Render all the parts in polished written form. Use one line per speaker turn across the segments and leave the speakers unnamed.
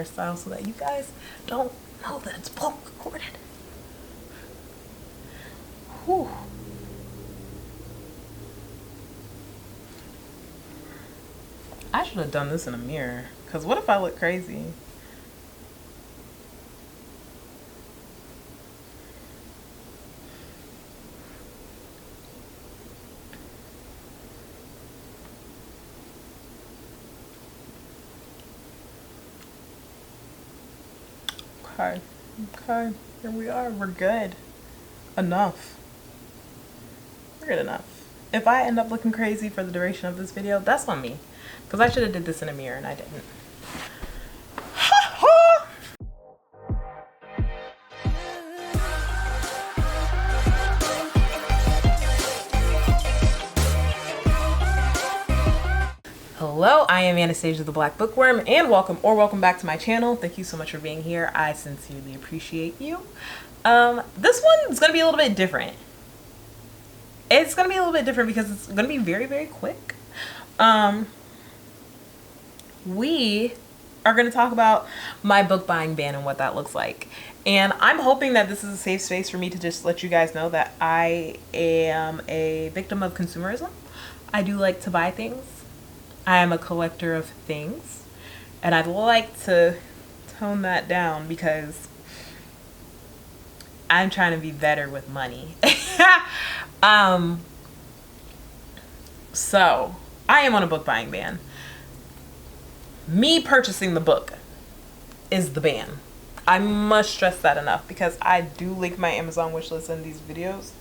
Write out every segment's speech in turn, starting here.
hairstyle so that you guys don't know that it's bulk recorded. Whew. I should have done this in a mirror, because what if I look crazy? Okay, here we are. We're good enough. We're good enough. If I end up looking crazy for the duration of this video, that's on me, because I should have did this in a mirror and I didn't. Hello, I am Anastasia the Black Bookworm, and welcome back to my channel. Thank you so much for being here. I sincerely appreciate you. This one is gonna be a little bit different. It's gonna be a little bit different because it's gonna be very, very quick. We are gonna talk about my book buying ban and what that looks like. And I'm hoping that this is a safe space for me to just let you guys know that I am a victim of consumerism. I do like to buy things. I am a collector of things, and I'd like to tone that down because I'm trying to be better with money. So I am on a book buying ban. Me purchasing the book is the ban. I must stress that enough because I do link my Amazon wishlist in these videos.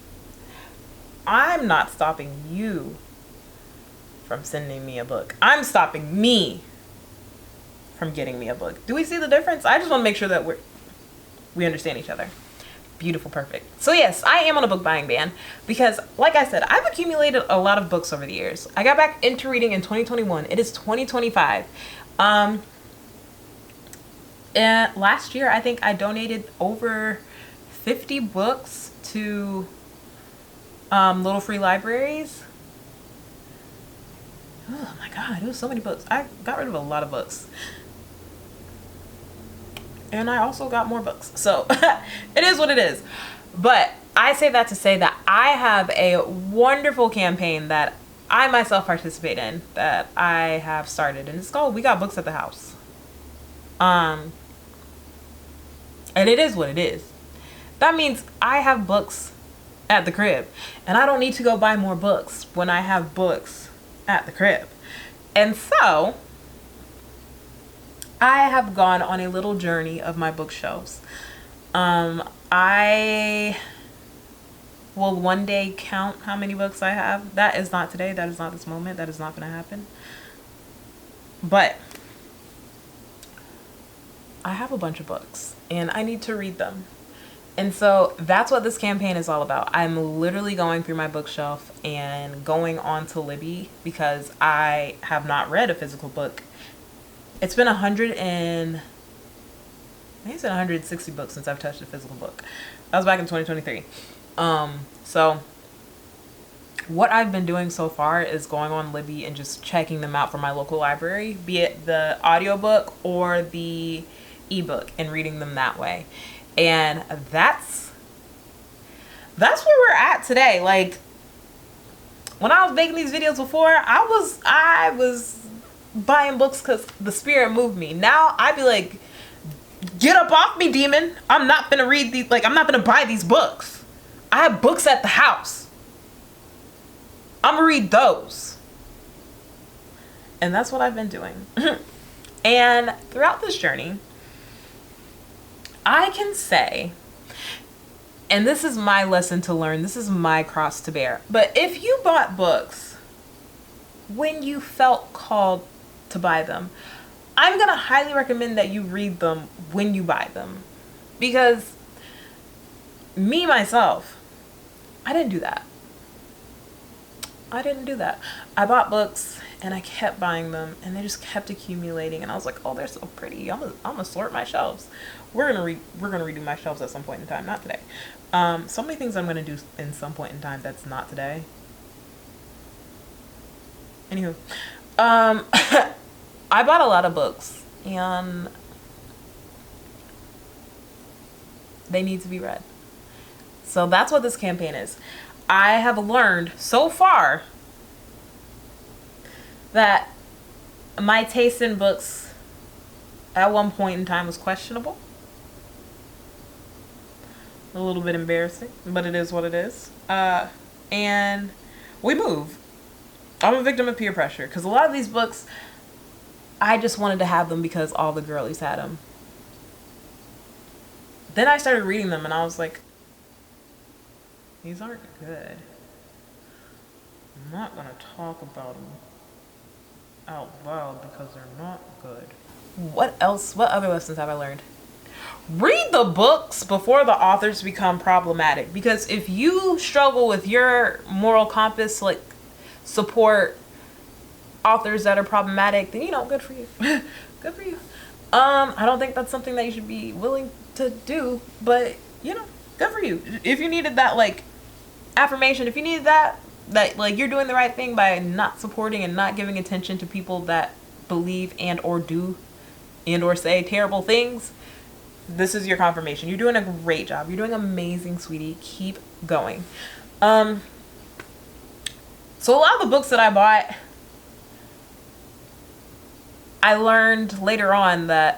I'm not stopping you from sending me a book. I'm stopping me from getting me a book. Do we see the difference? I just want to make sure that we understand each other. Beautiful, perfect. So yes, I am on a book buying ban because, like I said, I've accumulated a lot of books over the years. I got back into reading in 2021. It is 2025. And last year, I think I donated over 50 books to little free libraries. Oh my God, it was so many books. I got rid of a lot of books. And I also got more books. So it is what it is. But I say that to say that I have a wonderful campaign that I myself participate in that I have started. And it's called We Got Books at the House. And it is what it is. That means I have books at the crib. And I don't need to go buy more books when I have books at the crib. And so I have gone on a little journey of my bookshelves. I will one day count how many books I have. That is not today. That is not this moment. That is not going to happen. But I have a bunch of books and I need to read them. And so that's what this campaign is all about. I'm literally going through my bookshelf and going on to Libby because I have not read a physical book. It's been 160 books since I've touched a physical book. That was back in 2023. So what I've been doing so far is going on Libby and just checking them out from my local library, be it the audiobook or the ebook, and reading them that way. And that's where we're at today. Like, when I was making these videos before, I was buying books because the spirit moved me. Now I be like, get up off me, demon. I'm not gonna read these, like, I'm not gonna buy these books. I have books at the house. I'm gonna read those. And that's what I've been doing. And throughout this journey, I can say, and this is my lesson to learn, this is my cross to bear, but if you bought books when you felt called to buy them, I'm going to highly recommend that you read them when you buy them. Because me, myself, I didn't do that. I bought books and I kept buying them and they just kept accumulating, and I was like, oh, they're so pretty. I'm gonna sort my shelves. We're gonna redo my shelves at some point in time, not today. So many things I'm gonna do in some point in time that's not today. Anywho, I bought a lot of books, and They need to be read. So that's what this campaign is. I have learned so far that my taste in books at one point in time was questionable. A little bit embarrassing, but it is what it is. And we move. I'm a victim of peer pressure because a lot of these books, I just wanted to have them because all the girlies had them. Then I started reading them and I was like, these aren't good. I'm not going to talk about them out loud because they're not good. What else? What other lessons have I learned? Read the books before the authors become problematic, because if you struggle with your moral compass, like support authors that are problematic, then good for you. Good for you. I don't think that's something that you should be willing to do, but good for you. If you needed that like affirmation, if you needed that like you're doing the right thing by not supporting and not giving attention to people that believe and or do and or say terrible things, this is your confirmation. You're doing a great job. You're doing amazing, sweetie. Keep going. So a lot of the books that I bought, I learned later on that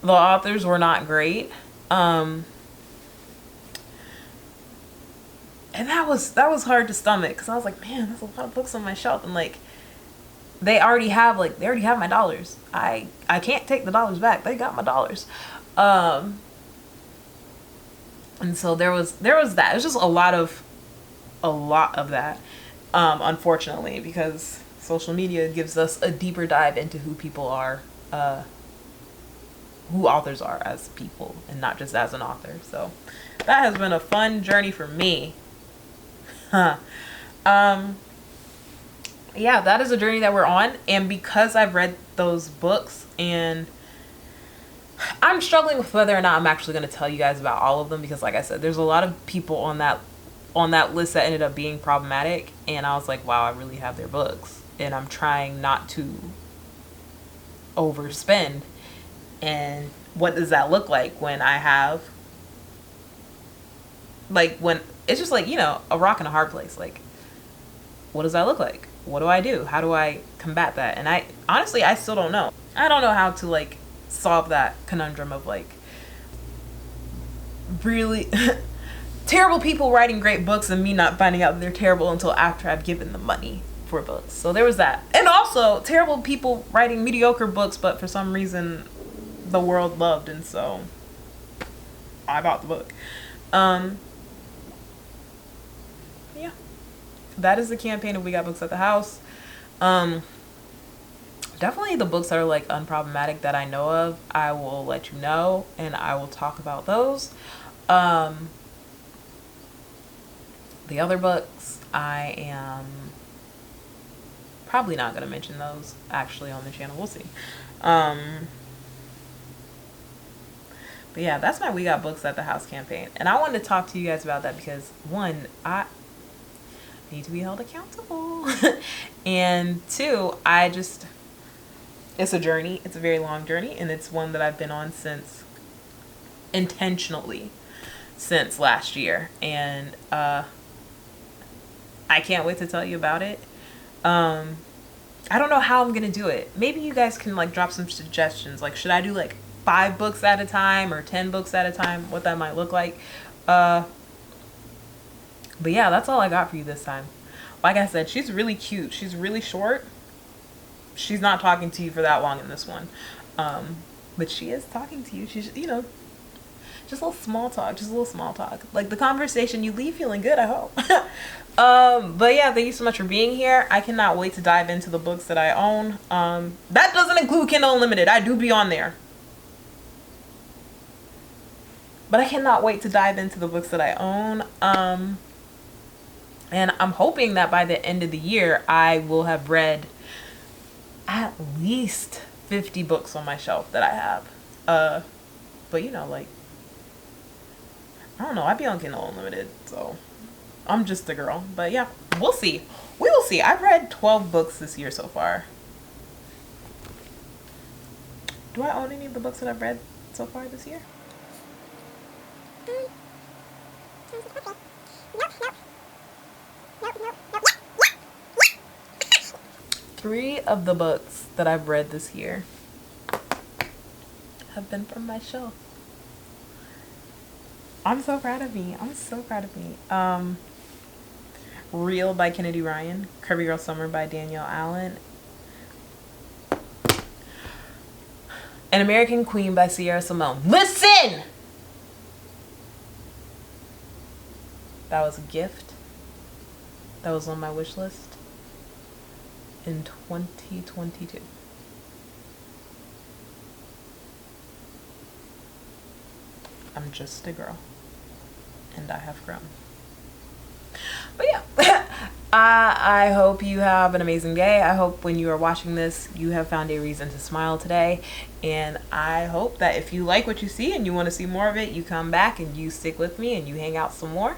the authors were not great. And that was hard to stomach, because I was like, man, there's a lot of books on my shelf, and like they already have my dollars. I can't take the dollars back. They got my dollars. And so there was that. It was just a lot of that, unfortunately, because social media gives us a deeper dive into who people are, who authors are as people, and not just as an author. So that has been a fun journey for me. Yeah, that is a journey that we're on. And because I've read those books, and I'm struggling with whether or not I'm actually going to tell you guys about all of them, because like I said, there's a lot of people on that list that ended up being problematic, and I was like, wow, I really have their books, and I'm trying not to overspend. And what does that look like when I have, like, when it's just like, a rock and a hard place? Like, what does that look like? What do I do? How do I combat that? And I honestly still don't know. I don't know how to like solve that conundrum of like really terrible people writing great books and me not finding out they're terrible until after I've given them money for books. So there was that. And also terrible people writing mediocre books, but for some reason the world loved, and so I bought the book. Yeah, that is the campaign of We Got Books at the House. Definitely the books that are like unproblematic that I know of, I will let you know, and I will talk about those. The other books, I am probably not going to mention those actually on the channel. We'll see. But yeah, that's my We Got Books at the House campaign. And I wanted to talk to you guys about that because, one, I need to be held accountable. And two, it's a journey. It's a very long journey. And it's one that I've been on intentionally since last year. And I can't wait to tell you about it. I don't know how I'm going to do it. Maybe you guys can like drop some suggestions. Like, should I do like 5 books at a time or 10 books at a time? What that might look like. But yeah, that's all I got for you this time. Like I said, she's really cute. She's really short. She's not talking to you for that long in this one. But she is talking to you. She's, just a little small talk. Like the conversation you leave feeling good, I hope. But yeah, thank you so much for being here. I cannot wait to dive into the books that I own. That doesn't include Kindle Unlimited. I do be on there. But I cannot wait to dive into the books that I own. And I'm hoping that by the end of the year, I will have read at least 50 books on my shelf that I have. But like, I don't know. I be on Kindle Unlimited, so I'm just a girl. But yeah, we'll see. We will see. I've read 12 books this year so far. Do I own any of the books that I've read so far this year? Three of the books that I've read this year have been from my shelf. I'm so proud of me. I'm so proud of me. Real by Kennedy Ryan, Curvy Girl Summer by Danielle Allen, An American Queen by Sierra Simone. Listen! That was a gift. That was on my wish list in 2022. I'm just a girl, and I have grown. But yeah, I hope you have an amazing day. I hope when you are watching this, you have found a reason to smile today. And I hope that if you like what you see and you want to see more of it, you come back and you stick with me and you hang out some more.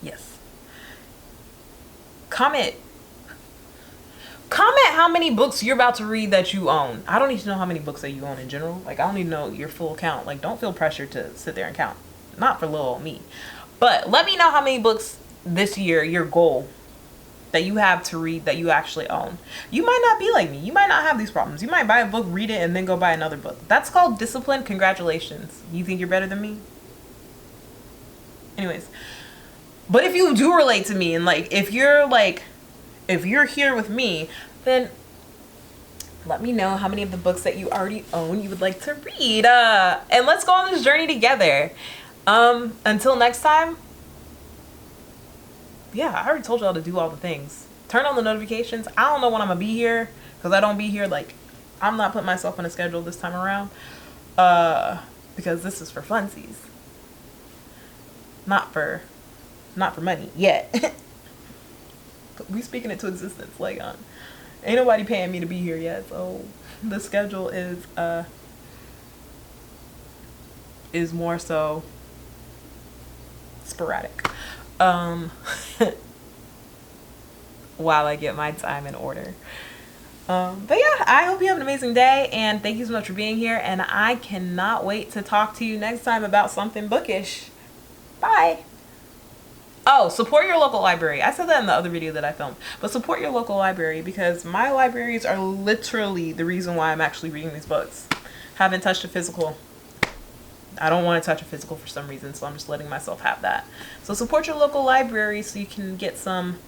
Yes. Comment how many books you're about to read that you own. I don't need to know how many books that you own in general. Like, I don't need to know your full count. Like, don't feel pressure to sit there and count. Not for little old me. But let me know how many books this year, your goal, that you have to read that you actually own. You might not be like me. You might not have these problems. You might buy a book, read it, and then go buy another book. That's called discipline. Congratulations. You think you're better than me? Anyways. But if you do relate to me, and like, if you're here with me, then let me know how many of the books that you already own you would like to read. And let's go on this journey together. Until next time. Yeah, I already told y'all to do all the things. Turn on the notifications. I don't know when I'm gonna be here, because I don't be here. Like, I'm not putting myself on a schedule this time around. Because this is for funsies. Not for money yet. We speaking it to existence. Like, ain't nobody paying me to be here yet, so the schedule is more so sporadic. While I get my time in order. But yeah, I hope you have an amazing day, and thank you so much for being here, and I cannot wait to talk to you next time about something bookish. Bye. Oh, support your local library. I said that in the other video that I filmed. But support your local library, because my libraries are literally the reason why I'm actually reading these books. Haven't touched a physical. I don't want to touch a physical for some reason, so I'm just letting myself have that. So support your local library so you can get some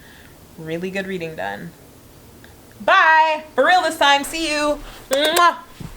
really good reading done. Bye. For real this time. See you. Mwah.